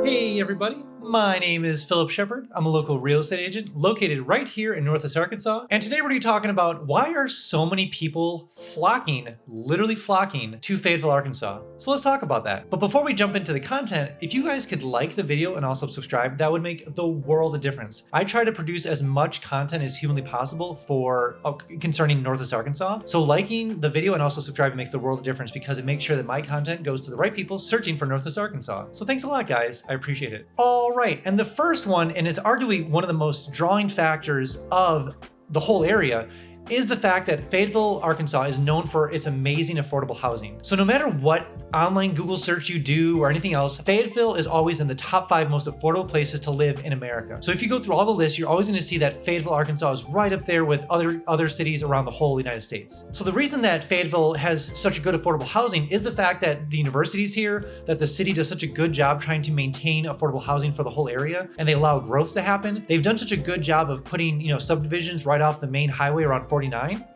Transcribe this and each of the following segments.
Hey everybody, my name is Philip Shepard. I'm a local real estate agent located right here in Northwest Arkansas. And today we're going to be talking about why are so many people literally flocking to Fayetteville, Arkansas. So let's talk about that. But before we jump into the content, if you guys could like the video and also subscribe, that would make the world of difference. I try to produce as much content as humanly possible concerning Northwest Arkansas. So liking the video and also subscribing makes the world of difference because it makes sure that my content goes to the right people searching for Northwest Arkansas. So thanks a lot, guys. I appreciate it. All right, and the first one, and is arguably one of the most drawing factors of the whole area, is the fact that Fayetteville, Arkansas is known for its amazing affordable housing. So no matter what online Google search you do or anything else, Fayetteville is always in the top 5 most affordable places to live in America. So if you go through all the lists, you're always going to see that Fayetteville, Arkansas is right up there with other cities around the whole United States. So the reason that Fayetteville has such good affordable housing is the fact that the university's here, that the city does such a good job trying to maintain affordable housing for the whole area, and they allow growth to happen. They've done such a good job of putting, subdivisions right off the main highway around 49.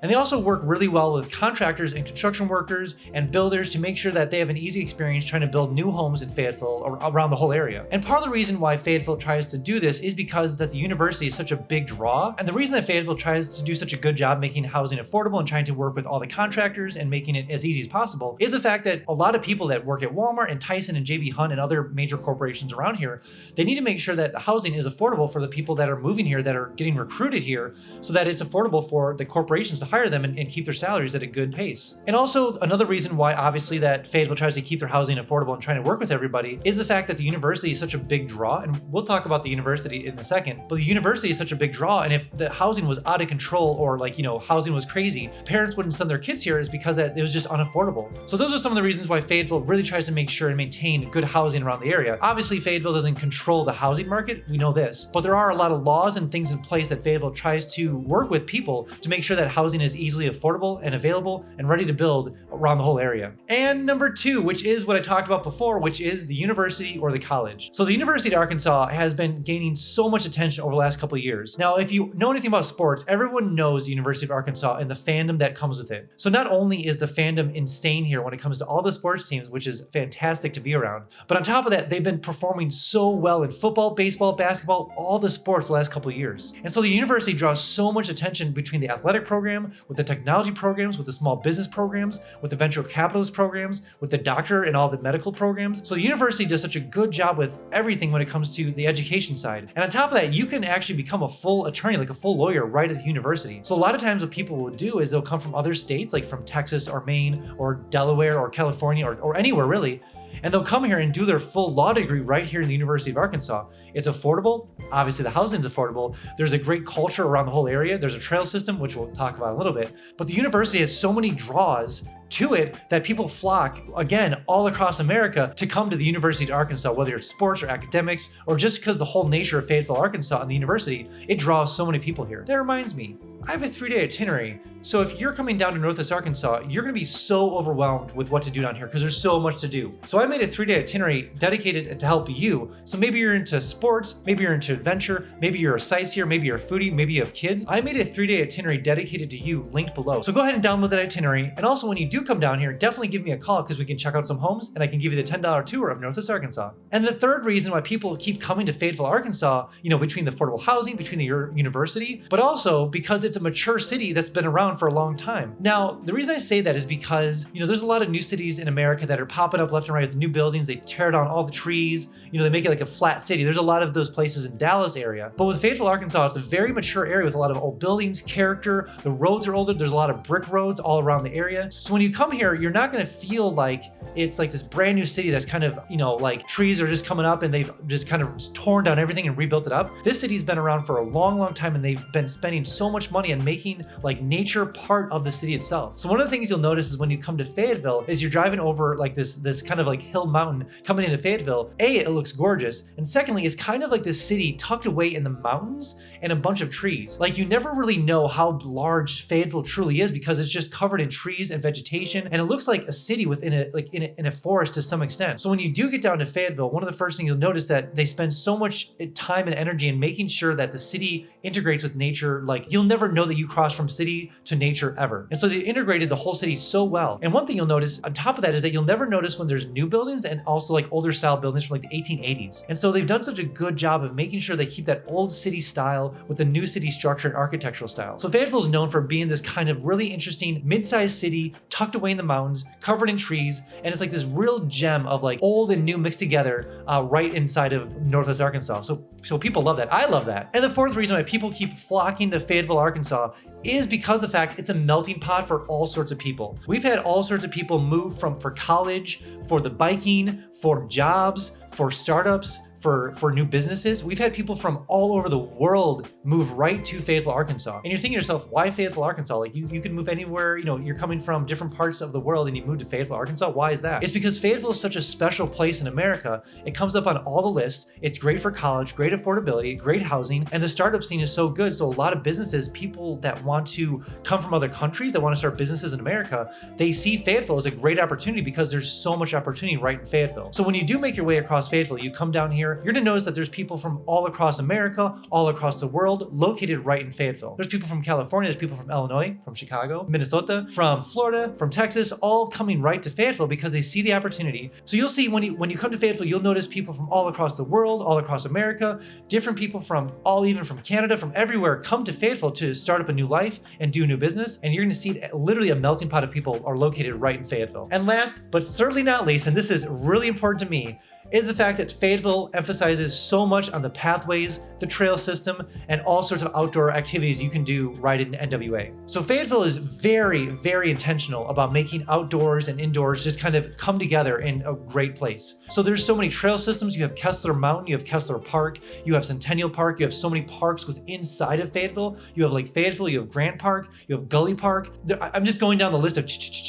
And they also work really well with contractors and construction workers and builders to make sure that they have an easy experience trying to build new homes in Fayetteville or around the whole area. And part of the reason why Fayetteville tries to do this is because that the university is such a big draw. And the reason that Fayetteville tries to do such a good job making housing affordable and trying to work with all the contractors and making it as easy as possible is the fact that a lot of people that work at Walmart and Tyson and JB Hunt and other major corporations around here, they need to make sure that housing is affordable for the people that are moving here, that are getting recruited here, so that it's affordable for the corporations to hire them and keep their salaries at a good pace. And also another reason why obviously that Fayetteville tries to keep their housing affordable and trying to work with everybody is the fact that the university is such a big draw. And we'll talk about the university in a second, but the university is such a big draw. And if the housing was out of control or housing was crazy, parents wouldn't send their kids here is because that it was just unaffordable. So those are some of the reasons why Fayetteville really tries to make sure and maintain good housing around the area. Obviously Fayetteville doesn't control the housing market, we know this, but there are a lot of laws and things in place that Fayetteville tries to work with people to make sure that housing is easily affordable and available and ready to build around the whole area. And number 2, which is what I talked about before, which is the university or the college. So the University of Arkansas has been gaining so much attention over the last couple of years. Now, if you know anything about sports, everyone knows the University of Arkansas and the fandom that comes with it. So not only is the fandom insane here when it comes to all the sports teams, which is fantastic to be around, but on top of that, they've been performing so well in football, baseball, basketball, all the sports the last couple of years. And so the university draws so much attention between the athletic program, with the technology programs, with the small business programs, with the venture capitalist programs, with the doctor and all the medical programs. So the university does such a good job with everything when it comes to the education side. And on top of that, you can actually become a full attorney, like a full lawyer right at the university. So a lot of times what people will do is they'll come from other states, like from Texas or Maine or Delaware or California or anywhere really, and they'll come here and do their full law degree right here in the University of Arkansas. It's affordable. Obviously, the housing's affordable. There's a great culture around the whole area. There's a trail system, which we'll talk about in a little bit. But the university has so many draws to it that people flock, again, all across America to come to the University of Arkansas, whether it's sports or academics, or just because the whole nature of Fayetteville, Arkansas and the university, it draws so many people here. That reminds me, I have a 3-day itinerary. So if you're coming down to Northwest Arkansas, you're gonna be so overwhelmed with what to do down here because there's so much to do. So I made a 3-day itinerary dedicated to help you. So maybe you're into sports, maybe you're into adventure, maybe you're a sightseer, maybe you're a foodie, maybe you have kids. I made a 3-day itinerary dedicated to you, linked below. So go ahead and download that itinerary. And also when you do come down here, definitely give me a call because we can check out some homes and I can give you the $10 tour of Northwest Arkansas. And the third reason why people keep coming to Fayetteville, Arkansas, between the affordable housing, between the university, but also because it's a mature city that's been around for a long time. Now, the reason I say that is because, there's a lot of new cities in America that are popping up left and right with new buildings. They tear down all the trees, they make it like a flat city. There's a lot of those places in Dallas area. But with Fayetteville, Arkansas, it's a very mature area with a lot of old buildings, character. The roads are older. There's a lot of brick roads all around the area. So when you come here, you're not going to feel like it's like this brand new city that's kind of, like trees are just coming up and they've just kind of torn down everything and rebuilt it up. This city's been around for a long, long time and they've been spending so much money on making like nature part of the city itself. So one of the things you'll notice is when you come to Fayetteville is you're driving over like this kind of like hill mountain coming into Fayetteville. It looks gorgeous. And secondly, it's kind of like this city tucked away in the mountains and a bunch of trees. Like you never really know how large Fayetteville truly is because it's just covered in trees and vegetation. And it looks like a city within in a forest to some extent. So when you do get down to Fayetteville, one of the first things you'll notice that they spend so much time and energy in making sure that the city integrates with nature. Like you'll never never know that you cross from city to nature ever. And so they integrated the whole city so well. And one thing you'll notice on top of that is that you'll never notice when there's new buildings and also like older style buildings from like the 1880s. And so they've done such a good job of making sure they keep that old city style with the new city structure and architectural style. So Fayetteville is known for being this kind of really interesting mid-sized city tucked away in the mountains, covered in trees, and it's like this real gem of like old and new mixed together right inside of Northwest Arkansas. So people love that. I love that. And the fourth reason why people keep flocking to Fayetteville, Arkansas is because of the fact it's a melting pot for all sorts of people. We've had all sorts of people move for college, for the biking, for jobs, for startups, for new businesses. We've had people from all over the world move right to Fayetteville, Arkansas. And you're thinking to yourself, why Fayetteville, Arkansas? Like you can move anywhere, you're coming from different parts of the world and you move to Fayetteville, Arkansas. Why is that? It's because Fayetteville is such a special place in America. It comes up on all the lists. It's great for college, great affordability, great housing, and the startup scene is so good. So a lot of businesses, people that want to come from other countries, that want to start businesses in America, they see Fayetteville as a great opportunity because there's so much opportunity right in Fayetteville. So when you do make your way across Fayetteville, you come down here, you're gonna notice that there's people from all across America, all across the world, located right in Fayetteville. There's people from California, there's people from Illinois, from Chicago, Minnesota, from Florida, from Texas, all coming right to Fayetteville because they see the opportunity. So you'll see when you come to Fayetteville, you'll notice people from all across the world, all across America, different people from even from Canada, from everywhere come to Fayetteville to start up a new life and do new business. And you're gonna see literally a melting pot of people are located right in Fayetteville. And last, but certainly not least, and this is really important to me, is the fact that Fayetteville emphasizes so much on the pathways, the trail system, and all sorts of outdoor activities you can do right in NWA. So Fayetteville is very, very intentional about making outdoors and indoors just kind of come together in a great place. So there's so many trail systems. You have Kessler Mountain, you have Kessler Park, you have Centennial Park, you have so many parks within inside of Fayetteville. You have Lake Fayetteville, you have Grant Park, you have Gully Park. I'm just going down the list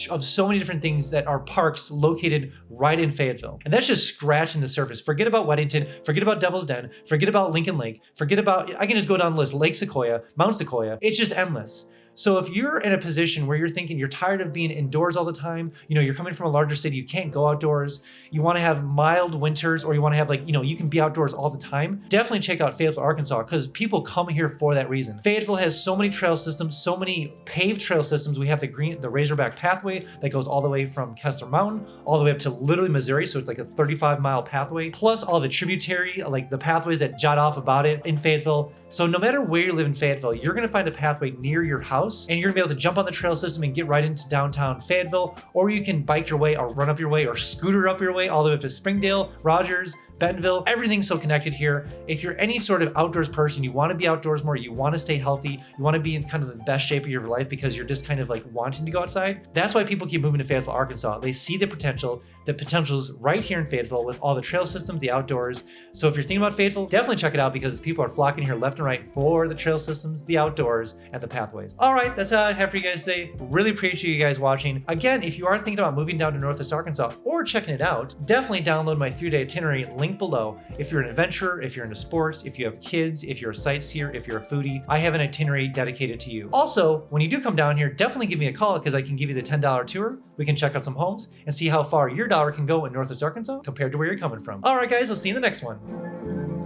of so many different things that are parks located right in Fayetteville. And that's just scratching the surface. Forget about Weddington, forget about Devil's Den, forget about Lincoln Lake, forget about, I can just go down the list, Lake Sequoia, Mount Sequoia. It's just endless. So if you're in a position where you're thinking you're tired of being indoors all the time, you're coming from a larger city, you can't go outdoors, you want to have mild winters, or you want to have you can be outdoors all the time, definitely check out Fayetteville, Arkansas, because people come here for that reason. Fayetteville has so many trail systems, so many paved trail systems. We have the Razorback pathway that goes all the way from Kessler Mountain, all the way up to literally Missouri. So it's like a 35-mile pathway, plus all the tributary, like the pathways that jot off about it in Fayetteville. So no matter where you live in Fayetteville, you're gonna find a pathway near your house, and you're gonna be able to jump on the trail system and get right into downtown Fayetteville, or you can bike your way or run up your way or scooter up your way all the way up to Springdale, Rogers, Bentonville. Everything's so connected here. If you're any sort of outdoors person, you want to be outdoors more, you want to stay healthy, you want to be in kind of the best shape of your life because you're just kind of like wanting to go outside, that's why people keep moving to Fayetteville, Arkansas. They see the potential. The potential's right here in Fayetteville with all the trail systems, the outdoors. So if you're thinking about Fayetteville, definitely check it out because people are flocking here left and right for the trail systems, the outdoors, and the pathways. All right, that's all I have for you guys today. Really appreciate you guys watching. Again, if you are thinking about moving down to Northwest Arkansas or checking it out, definitely download my 3-day itinerary link below. If you're an adventurer, if you're into sports, if you have kids, if you're a sightseer, if you're a foodie, I have an itinerary dedicated to you. Also, when you do come down here, definitely give me a call because I can give you the $10 tour. We can check out some homes and see how far your dollar can go in Northwest Arkansas compared to where you're coming from. All right, guys, I'll see you in the next one.